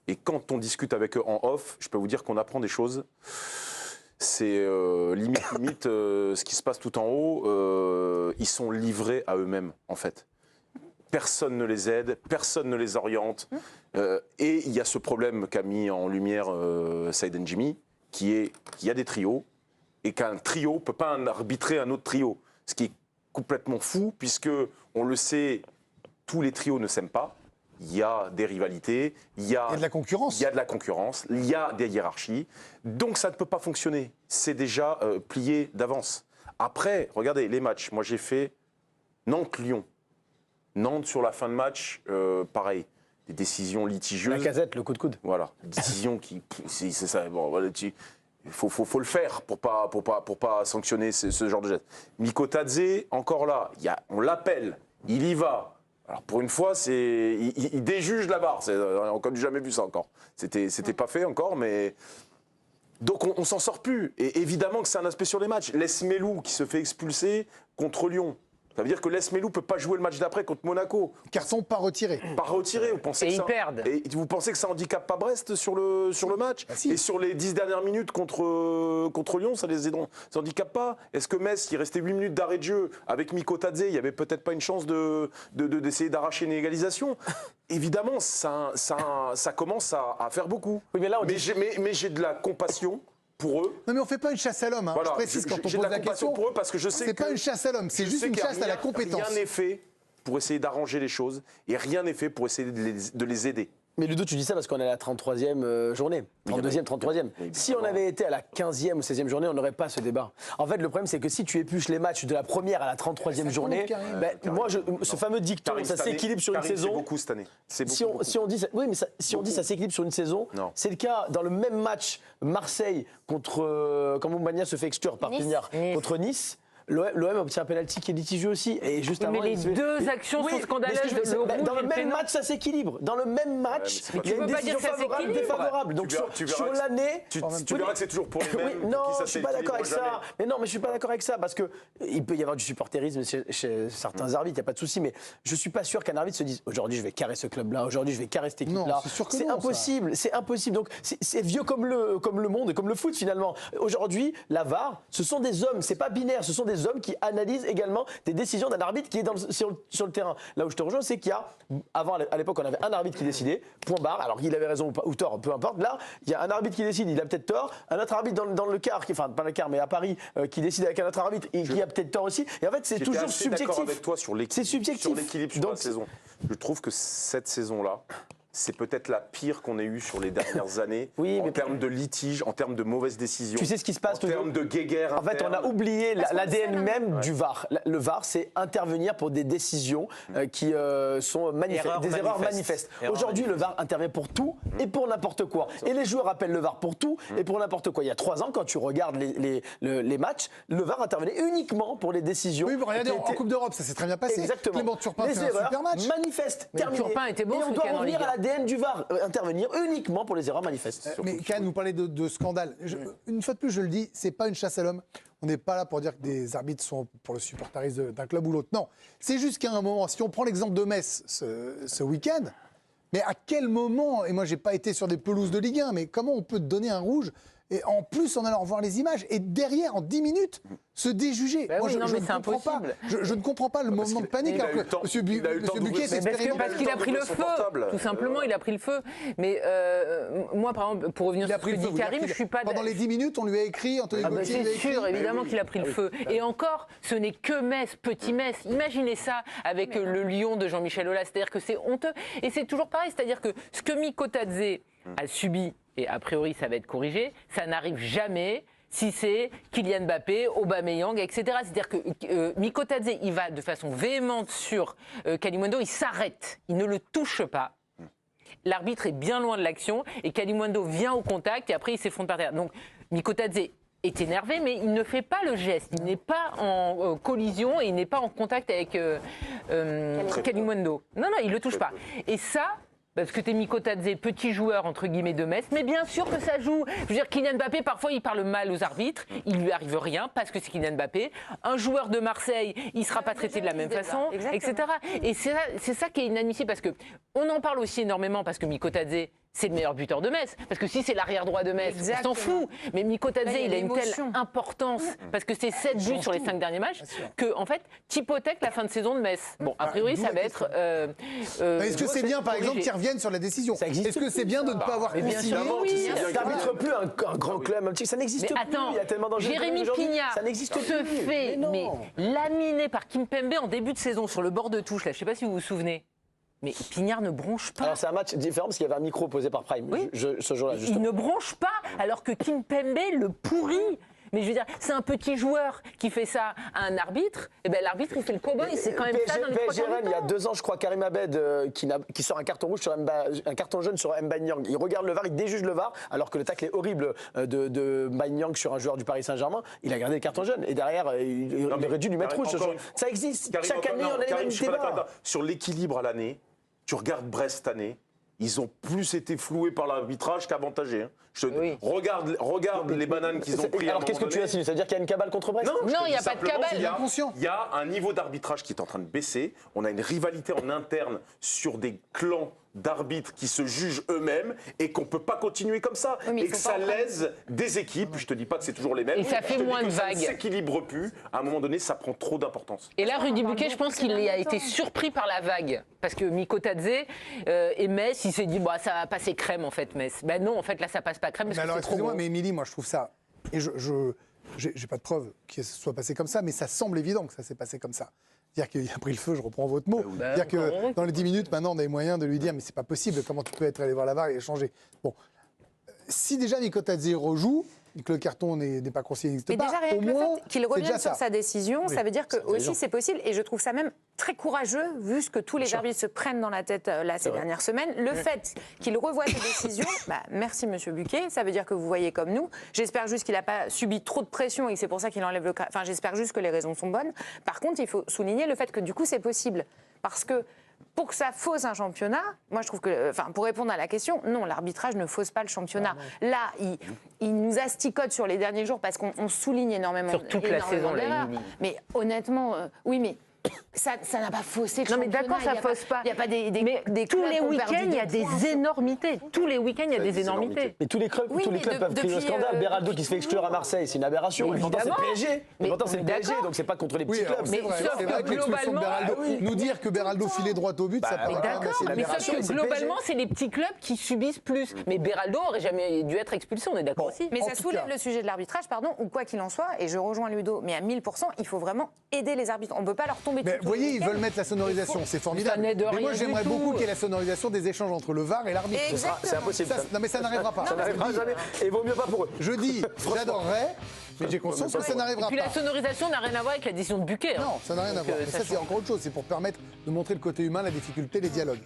Et quand on discute avec eux en off, je peux vous dire qu'on apprend des choses. C'est limite ce qui se passe tout en haut. Ils sont livrés à eux-mêmes, en fait. Personne ne les aide, personne ne les oriente. Et il y a ce problème qu'a mis en lumière Saïd N'Jimi, qui est qu'il y a des trios, et qu'un trio ne peut pas arbitrer un autre trio. Ce qui est complètement fou, puisque, on le sait, tous les trios ne s'aiment pas. Il y a des rivalités, il y a de la concurrence. Il y a de la concurrence, il y a des hiérarchies. Donc ça ne peut pas fonctionner. C'est déjà plié d'avance. Après, regardez les matchs. Moi, j'ai fait Nantes-Lyon. Nantes, sur la fin de match, pareil. Des décisions litigieuses. La Casette, le coup de coude. Voilà. Décision qui... C'est ça. Bon, voilà, il faut le faire pour pas sanctionner ce genre de geste. Mikotadze, encore là, on l'appelle, il y va. Alors pour une fois, il déjuge la barre. On n'a jamais vu ça encore. C'était pas fait encore, mais... Donc on s'en sort plus. Et évidemment que c'est un aspect sur les matchs. Lesmelou qui se fait expulser contre Lyon. Ça veut dire que Lesmelou ne peut pas jouer le match d'après contre Monaco. Carton pas retiré. Pas retiré. Vous pensez Et que ils perdent. Et vous pensez que ça handicape pas Brest sur le match si. Et sur les 10 dernières minutes contre Lyon, ça handicape pas? Est-ce que Metz, il restait 8 minutes d'arrêt de jeu avec Mikotadze, il n'y avait peut-être pas une chance d'essayer d'arracher une égalisation? Évidemment, ça commence à faire beaucoup. Oui, mais là, mais j'ai de la compassion pour eux. Non mais on fait pas une chasse à l'homme, hein. Voilà, je précise quand on j'ai pose de la compassion question. pour eux parce que je sais que... C'est pas une chasse à l'homme, c'est juste une chasse à la compétence. Rien n'est fait pour essayer d'arranger les choses et rien n'est fait pour essayer de les aider. Mais Ludo, tu dis ça parce qu'on est à la 33e journée, 32e, 33e. Si on avait été à la 15e ou 16e journée, on n'aurait pas ce débat. En fait, le problème, c'est que si tu épluches les matchs de la première à la 33e journée, ce fameux dicton, ça s'équilibre sur une saison. C'est beaucoup cette année. Si on dit ça s'équilibre sur une saison, c'est le cas dans le même match Marseille contre quand Moumania se fait exclure par Pignard contre Nice. L'OM obtient un penalty qui est litigieux aussi. Et juste avant, mais les deux actions sont scandaleuses. Dans le même match, ça s'équilibre. Dans le même match, il y a une décision favorable, défavorable. Donc sur l'année, tu verras que c'est toujours pour les mêmes. Non, je suis pas d'accord avec ça. Mais non, mais je suis pas d'accord avec ça parce que il peut y avoir du supporterisme chez certains arbitres, il y a pas de souci. Mais je suis pas sûr qu'un arbitre se dise aujourd'hui je vais carrer ce club-là, aujourd'hui je vais carrer cette équipe-là. C'est impossible, c'est impossible. Donc c'est vieux comme le monde et comme le foot finalement. Aujourd'hui, la VAR, ce sont des hommes, c'est pas binaire, ce sont des hommes qui analysent également des décisions d'un arbitre qui est sur le terrain. Là où je te rejoins, c'est qu'il y a, à l'époque, on avait un arbitre qui décidait, point barre, alors qu'il avait raison ou tort, peu importe. Là, il y a un arbitre qui décide, il a peut-être tort, un autre arbitre dans le quart, enfin pas le quart, mais à Paris, qui décide avec un autre arbitre et qui a peut-être tort aussi. Et en fait, c'est toujours subjectif. Je suis d'accord avec toi sur l'équilibre sur la saison. Je trouve que cette saison-là, c'est peut-être la pire qu'on ait eue sur les dernières années en termes de litige, en termes de mauvaises décisions. Tu sais ce qui se passe en termes de guéguerre. En fait, on a oublié l'ADN même du VAR. Le VAR, c'est intervenir pour des décisions qui sont des erreurs manifestes. Aujourd'hui, le VAR intervient pour tout et pour n'importe quoi. Et les joueurs appellent le VAR pour tout et pour n'importe quoi. Il y a 3 ans, quand tu regardes les matchs, le VAR intervenait uniquement pour les décisions. Oui, mais regardez, en Coupe d'Europe, ça s'est très bien passé. Exactement. Clément Turpin fait un super match. Manifeste, terminé. Turpin était bon, et on doit revenir à l'ADN du VAR, intervenir uniquement pour les erreurs manifestes. Mais Cannes, vous parlez de scandale. Une fois de plus, je le dis, c'est pas une chasse à l'homme. On n'est pas là pour dire que des arbitres sont pour le supporterisme d'un club ou l'autre. Non, c'est juste qu'à un moment, si on prend l'exemple de Metz ce week-end, mais à quel moment, et moi j'ai pas été sur des pelouses de Ligue 1, mais comment on peut te donner un rouge et en plus en allant voir les images et derrière en 10 minutes se déjuger. Moi, je ne comprends pas le moment de panique. Alors que Monsieur Buquet, c'est parce qu'il a pris le feu. Tout simplement, il a pris le feu. Mais moi, par exemple, pour revenir sur ce que dit Karim, je suis pas. Pendant les 10 minutes, on lui a écrit. C'est sûr, évidemment qu'il a pris le feu. Et encore, ce n'est que Metz, petit Metz. Imaginez ça avec le Lyon de Jean-Michel Aulas. C'est-à-dire que c'est honteux. Et c'est toujours pareil. C'est-à-dire que ce que Mikotadze a subi, et a priori ça va être corrigé, ça n'arrive jamais si c'est Kylian Mbappé, Aubameyang, etc. C'est-à-dire que Mikotadze, il va de façon véhémente sur Kalimundo, il s'arrête, il ne le touche pas. L'arbitre est bien loin de l'action et Kalimundo vient au contact et après il s'effondre par terre. Donc Mikotadze est énervé, mais il ne fait pas le geste, il n'est pas en collision et il n'est pas en contact avec Kalimundo. Non, il ne le touche pas. Et ça... Parce que t'es Mikotadze, petit joueur entre guillemets de Metz, mais bien sûr que ça joue. Je veux dire, Kylian Mbappé, parfois il parle mal aux arbitres, il lui arrive rien parce que c'est Kylian Mbappé. Un joueur de Marseille, il sera pas traité de la même façon, etc. Et c'est ça qui est inadmissible parce que on en parle aussi énormément parce que Mikotadze, c'est le meilleur buteur de Metz. Parce que si c'est l'arrière droit de Metz, Exactement. on s'en fout. Mais Mikotadze, Là, il a une telle l'émotion. importance, parce que c'est 7 buts sur les 5 derniers matchs, que en fait, t'hypothèques la fin de saison de Metz. Bon, a priori, d'où ça la va être. Est-ce que c'est bien, par exemple, corrigé. qu'ils reviennent sur la décision? Ça existe Est-ce que c'est bien de ne pas avoir Mais bien consigné sûr, oui. T'arbitres plus un grand club, un petit, ça n'existe Mais plus. attends, Il y a tellement d'enjeux Jérémy aujourd'hui, Pignard ça n'existe se plus. fait non. mais laminer par Kimpembe en début de saison sur le bord de touche. Là, je sais pas si vous vous souvenez. Mais Pignard ne bronche pas. Alors c'est un match différent parce qu'il y avait un micro posé par Prime Oui. ce jour-là. Il Justement. ne bronche pas, alors que Kimpembe le pourrit. Mais je veux dire, c'est un petit joueur qui fait ça à un arbitre. Et ben l'arbitre, il fait le cow-boy. C'est quand même ça dans les trois PSG quarts Rennes, du il y a temps. 2 ans, je crois, Karim Abed qui sort un carton rouge sur un carton jaune sur Mbaye Niang. Il regarde le VAR, il déjuge le VAR, alors que le tacle est horrible de Mbaye Niang sur un joueur du Paris Saint-Germain. Il a gardé le carton jaune et derrière, il aurait dû lui mettre rouge. Ça existe. Karim, Chaque année, non, on a les Karim, mêmes je suis pas d'accord débats. avec toi. Sur l'équilibre à l'année, tu regardes Brest cette année, ils ont plus été floués par l'arbitrage qu'avantagés. Hein. Oui. Regarde les bananes qu'ils ont pris. Alors qu'est-ce que tu as signé? Ça veut dire qu'il y a une cabale contre Brest? Non, Non, il n'y a pas de cabale. Il y a un niveau d'arbitrage qui est en train de baisser. On a une rivalité en interne sur des clans d'arbitres qui se jugent eux-mêmes et qu'on ne peut pas continuer comme ça. Oui, mais il et que faut ça pas lèse des équipes. Je ne te dis pas que c'est toujours les mêmes. Et ça fait Je te dis moins que de ça ne vagues. s'équilibre plus. À un moment donné, ça prend trop d'importance. Et là, Rudy Buquet, je pense qu'il a beaucoup été surpris par la vague. Parce que Mikotadze et Metz, il s'est dit, bah, ça va passer crème en fait, Metz. Ben non, en fait, là, ça passe pas crème parce Mais que alors, c'est trop excusez-moi, gros. mais Émilie, moi, je trouve ça. Et j'ai pas de preuve que ce soit passé comme ça, mais ça semble évident que ça s'est passé comme ça. C'est-à-dire qu'il a pris le feu, je reprends votre mot. Bah, C'est-à-dire encore que heureux. dans les 10 minutes, maintenant, on a les moyens de lui dire, mais c'est pas possible, comment tu peux être allé voir la VAR et échanger. Bon. Si déjà Mikotadze rejoue, et que le carton n'est pas consigné, n'existe Mais pas, déjà, rien au que le moins, fait qu'il c'est revienne déjà sur ça. sa décision, ça veut dire que aussi c'est possible. Et je trouve ça même très courageux, vu ce que tous les arbitres se prennent dans la tête là ces dernières semaines. Le fait qu'il revoie ses décisions, bah, merci Monsieur Buquet, ça veut dire que vous voyez comme nous. J'espère juste qu'il n'a pas subi trop de pression et que c'est pour ça qu'il enlève le... Enfin, j'espère juste que les raisons sont bonnes. Par contre, il faut souligner le fait que du coup, c'est possible. Parce que pour que ça fausse un championnat, moi je trouve que, enfin, pour répondre à la question, non, l'arbitrage ne fausse pas le championnat. Là, il nous asticote sur les derniers jours parce qu'on souligne énormément. Sur toute la saison, là, d'erreurs. Émilie. Mais honnêtement, oui, mais ça n'a pas faussé le Non mais championnat. d'accord, ça Il y a fausse pas. Il n'y a pas des mais tous clubs les qui ont perdu week-ends, il y a des points. des énormités. Tous les week-ends, il y a des énormités. Mais tous les clubs, Oui, mais peuvent crier au depuis, scandale. Beraldo qui se fait exclure à Marseille, c'est une aberration. Mais Et pourtant c'est évidemment. PSG. Et Mais pourtant c'est on est le PSG, d'accord. donc c'est pas contre les petits Oui, alors, clubs. c'est Mais vrai, sauf c'est que vrai que l'expulsion de globalement- Beraldo, Ah oui. nous dire que Beraldo filait droit au but, ça paraît quand même D'accord, assez mais sauf l'aberration, que c'est le globalement, c'est les petits clubs qui subissent plus. Mais Beraldo aurait jamais dû être expulsé, on est d'accord aussi. Mais En ça tout soulève cas. le sujet de l'arbitrage, pardon, ou quoi qu'il en soit, et je rejoins Ludo, mais à 1000%, il faut vraiment aider les arbitres. On ne peut pas leur tomber Mais dessus. vous voyez, ils veulent mettre la sonorisation, c'est formidable. Ça n'aide Mais moi, rien j'aimerais du beaucoup tout. qu'il y ait la sonorisation des échanges entre le VAR et l'arbitre. C'est impossible. Non, mais ça n'arrivera pas. Ça n'arrivera jamais. Et il vaut mieux pas pour eux. Je dis, j'adorerais, mais j'ai conscience que ça Et n'arrivera puis pas. la sonorisation n'a rien à voir avec la décision de Buquet. hein. Non, ça n'a rien à Donc, voir. Mais ça ça, c'est encore autre chose. C'est pour permettre de montrer le côté humain, la difficulté, les dialogues.